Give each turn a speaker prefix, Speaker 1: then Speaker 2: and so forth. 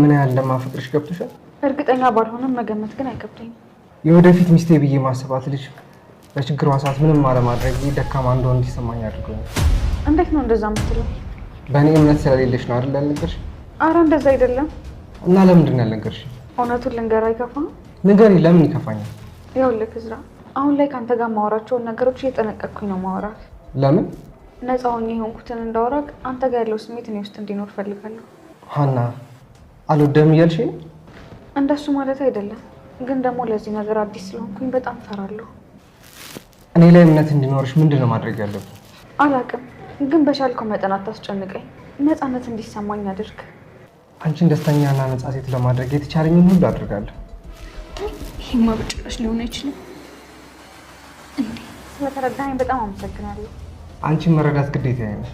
Speaker 1: ምን ያህል እንደማፈቅርሽ ገብቶሻል?
Speaker 2: እርግጠኛ ባልሆነም መገመት ግን አይከብደኝም።
Speaker 1: የወደፊት ሚስቴ ብዬ ማሰባት ልጅ በችግሯ ሰዓት ምንም አለማድረግ ደካማ እንደሆነ እንዲሰማኝ አድርጎኛል።
Speaker 2: እንዴት ነው እንደዛ የምትለው?
Speaker 1: በእኔ እምነት ስለሌለሽ ነው አይደል ያልነገርሽ?
Speaker 2: አረ እንደዛ አይደለም።
Speaker 1: እና ለምንድን ነው ያልነገርሽ?
Speaker 2: እውነቱን ልንገር አይከፋም?
Speaker 1: ንገሪ። ለምን ይከፋኛል?
Speaker 2: ይኸውልህ እዝራ፣ አሁን ላይ ከአንተ ጋር ማወራቸውን ነገሮች እየጠነቀቅኩኝ ነው ማወራት።
Speaker 1: ለምን?
Speaker 2: ነፃ ሆኜ የሆንኩትን እንዳወራክ አንተ ጋር ያለው ስሜት እኔ ውስጥ እንዲኖር ፈልጋለሁ።
Speaker 1: ሀና፣ አልወደህም እያልሽ ነው?
Speaker 2: እንደሱ ማለት አይደለም፣ ግን ደግሞ ለዚህ ነገር አዲስ ስለሆንኩኝ በጣም ፈራለሁ።
Speaker 1: እኔ ላይ እምነት እንዲኖርሽ ምንድን ነው ማድረግ ያለብን?
Speaker 2: አላውቅም፣ ግን በቻልከው መጠን አታስጨንቀኝ። ነፃነት እንዲሰማኝ አድርግ።
Speaker 1: አንቺን ደስተኛና ነፃ ሴት ለማድረግ የተቻለኝን ሁሉ አድርጋለሁ።
Speaker 2: ይህማ በጭራሽ ሊሆን አይችልም። ስለተረዳኸኝ በጣም አመሰግናለሁ።
Speaker 1: አንቺን መረዳት ግዴታዬ ነው።